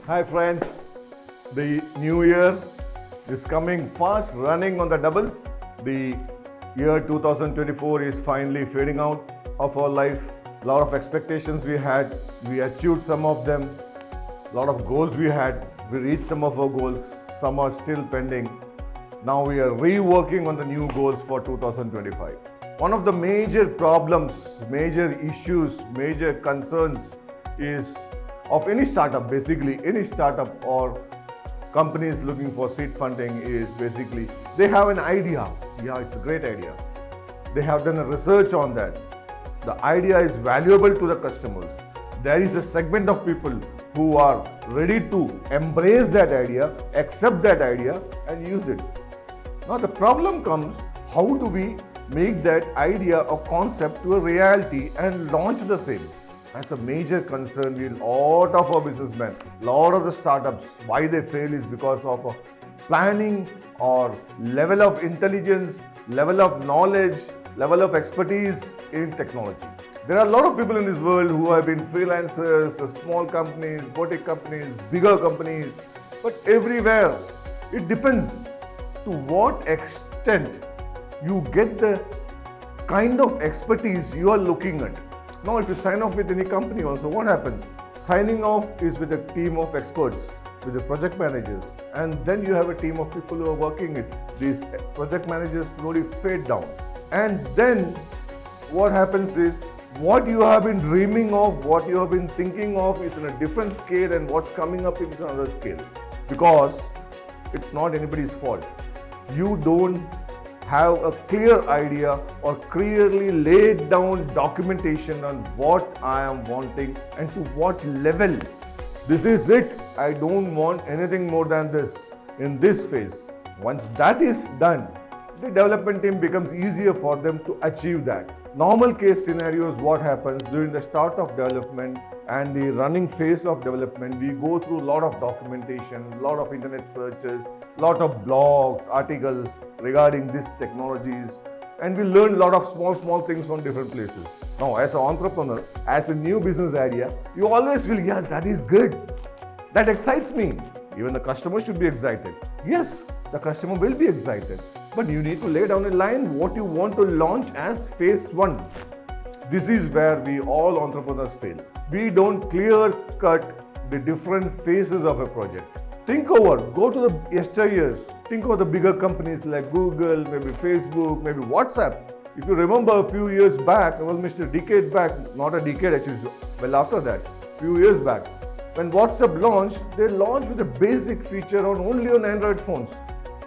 Hi friends, the new year is coming fast, running on the doubles. The year 2024 is finally fading out of our life. A lot of expectations we had, we achieved some of them. A lot of goals we had, we reached some of our goals, some are still pending. Now we are reworking on the new goals for 2025. One of the major problems, major issues, major concerns is of any startup, basically any startup or companies looking for seed funding is basically they have an idea. Yeah, it's a great idea. They have done a research on that. The idea is valuable to the customers. There is a segment of people who are ready to embrace that idea, accept that idea and use it. Now the problem comes, how do we make that idea or concept to a reality and launch the same? That's a major concern with a lot of our businessmen, a lot of the startups. Why they fail is because of planning or level of intelligence, level of knowledge, level of expertise in technology. There are a lot of people in this world who have been freelancers, small companies, boutique companies, bigger companies, but everywhere it depends to what extent you get the kind of expertise you are looking at. Now, if you sign off with any company also, what happens? Signing off is with a team of experts, with the project managers, and then you have a team of people who are working it. These project managers slowly fade down. And then what happens is, what you have been dreaming of, what you have been thinking of is in a different scale and what's coming up is another scale. Because it's not anybody's fault. You don't have a clear idea or clearly laid down documentation on what I am wanting and to what level. This is it. I don't want anything more than this in this phase. Once that is done, the development team becomes easier for them to achieve that. Normal case scenarios, what happens during the start of development and the running phase of development, we go through a lot of documentation, a lot of internet searches, a lot of blogs, articles regarding these technologies, and we learn a lot of small things from different places. Now, as an entrepreneur, as a new business idea, you always feel, yeah, that is good. That excites me. Even the customer should be excited. Yes, the customer will be excited. But you need to lay down a line what you want to launch as phase one. This is where we all entrepreneurs fail. We don't clear cut the different phases of a project. Think over, go to the yesteryears, think of the bigger companies like Google, maybe Facebook, maybe WhatsApp. If you remember a few years back, almost a decade back, not a decade actually, well after that, few years back, when WhatsApp launched, they launched with a basic feature only on Android phones.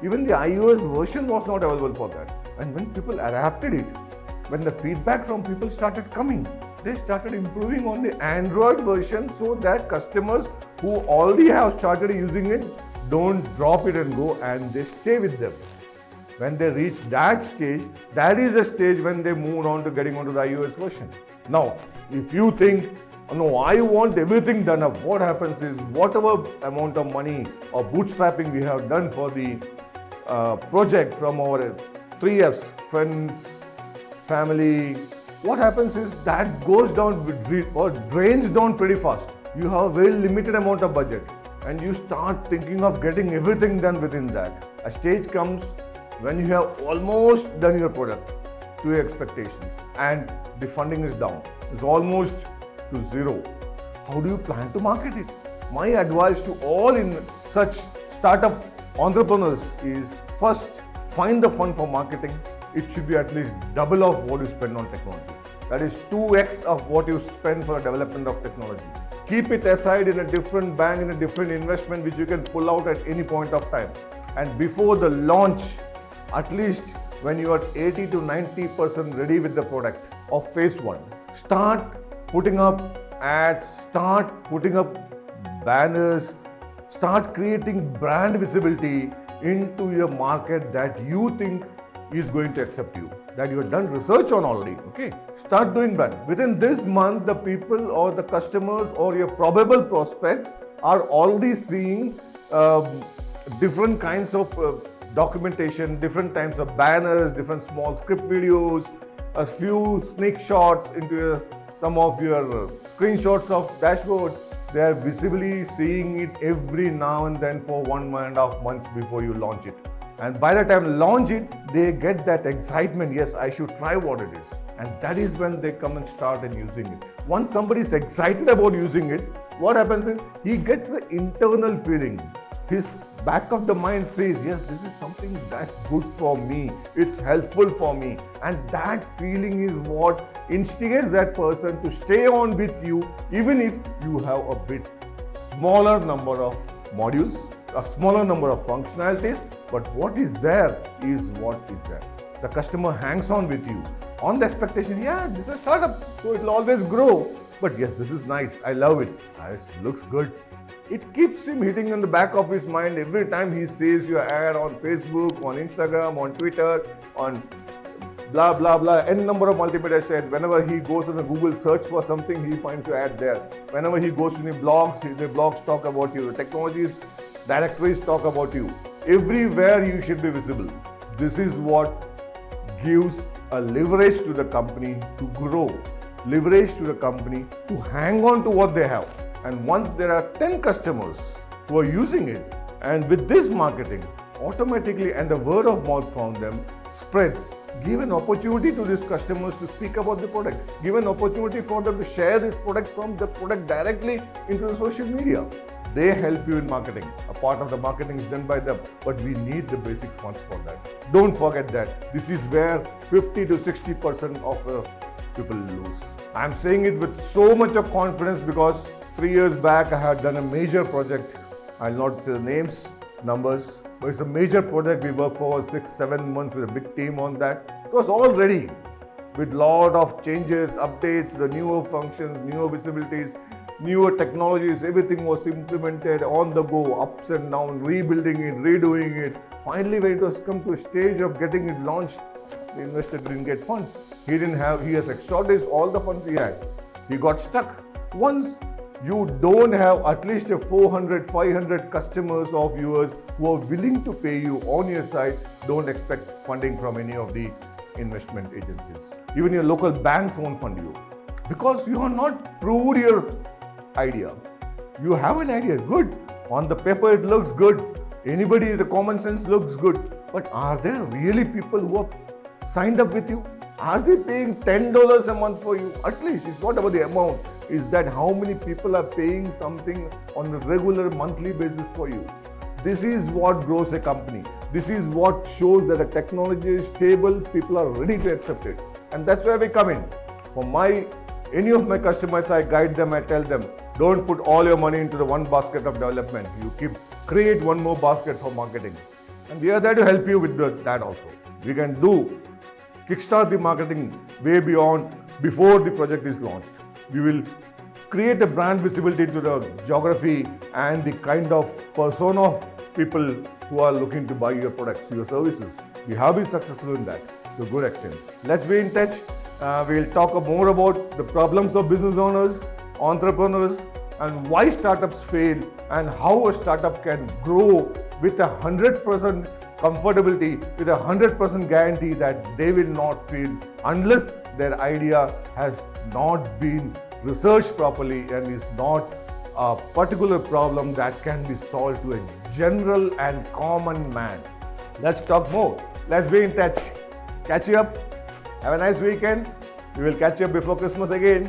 Even the iOS version was not available for that. And when people adapted it, when the feedback from people started coming, they started improving on the Android version so that customers who already have started using it don't drop it and go, and they stay with them. When they reach that stage, that is the stage when they move on to getting onto the iOS version. Now, if you think, oh, no, I want everything done up, what happens is whatever amount of money or bootstrapping we have done for the project from our 3Fs, friends, family, what happens is that goes down or drains down pretty fast. You have a very limited amount of budget and you start thinking of getting everything done within that. A stage comes when you have almost done your product to your expectations and the funding is down. It's almost to zero. How do you plan to market it? My advice to all in such startup entrepreneurs is first find the fund for marketing. It should be at least double of what you spend on technology. That is 2x of what you spend for development of technology. Keep it aside in a different bank, in a different investment which you can pull out at any point of time. And before the launch, at least when you are 80 to 90% ready with the product of phase one, start putting up ads, start putting up banners, start creating brand visibility into your market that you think is going to accept you, that you have done research on already. Okay, start doing that. Within this month, the people or the customers or your probable prospects are already seeing different kinds of documentation, different types of banners, different small script videos, a few sneak shots into some of your screenshots of dashboards. They are visibly seeing it every now and then for 1.5 months before you launch it. And by the time launch it, they get that excitement. Yes, I should try what it is. And that is when they come and start and using it. Once somebody is excited about using it, what happens is he gets the internal feeling. His back of the mind says, yes, this is something that's good for me. It's helpful for me. And that feeling is what instigates that person to stay on with you, even if you have a bit smaller number of modules, a smaller number of functionalities. But what is there is what is there. The customer hangs on with you on the expectation, yeah, this is a startup, so it will always grow. But yes, this is nice. I love it. It looks good. It keeps him hitting in the back of his mind every time he sees your ad on Facebook, on Instagram, on Twitter, on blah, blah, blah, n number of multimedia shares. Whenever he goes on a Google search for something, he finds your ad there. Whenever he goes to the blogs talk about you. The technologies, directories talk about you. Everywhere you should be visible. This is what gives a leverage to the company to grow, leverage to the company to hang on to what they have. And once there are 10 customers who are using it, and with this marketing, automatically, and the word of mouth from them spreads, give an opportunity to these customers to speak about the product, give an opportunity for them to share this product from the product directly into the social media. They help you in marketing. A part of the marketing is done by them, but we need the basic funds for that. Don't forget that. This is where 50 to 60% of people lose. I'm saying it with so much of confidence because 3 years back I had done a major project. I'll not tell names, numbers, but it's a major project. We worked for 6-7 months with a big team on that. It was all ready with lot of changes, updates, the newer functions, newer visibilities, newer technologies. Everything was implemented on the go, ups and downs, rebuilding it, redoing it. Finally, when it was come to a stage of getting it launched, the investor didn't get funds. He has exhausted all the funds he had. He got stuck. Once you don't have at least 400, 500 customers of yours who are willing to pay you on your side, don't expect funding from any of the investment agencies. Even your local banks won't fund you because you have not proved your idea. You have an idea, good. On the paper it looks good. Anybody, the common sense looks good. But are there really people who have signed up with you? Are they paying $10 a month for you? At least, it's not about the amount. Is that how many people are paying something on a regular monthly basis for you? This is what grows a company. This is what shows that a technology is stable, people are ready to accept it. And that's where we come in. For any of my customers, I guide them, I tell them, don't put all your money into the one basket of development. You create one more basket for marketing. And we are there to help you with that also. We can kickstart the marketing way beyond, before the project is launched. We will create a brand visibility to the geography and the kind of persona of people who are looking to buy your products, your services. We have been successful in that to a good extent. Let's be in touch. We'll talk more about the problems of business owners, entrepreneurs, and why startups fail and how a startup can grow with 100% comfortability, with 100% guarantee that they will not fail unless their idea has not been researched properly and is not a particular problem that can be solved to a general and common man. Let's talk more. Let's be in touch. Catch you up. Have a nice weekend. We will catch you up before Christmas again.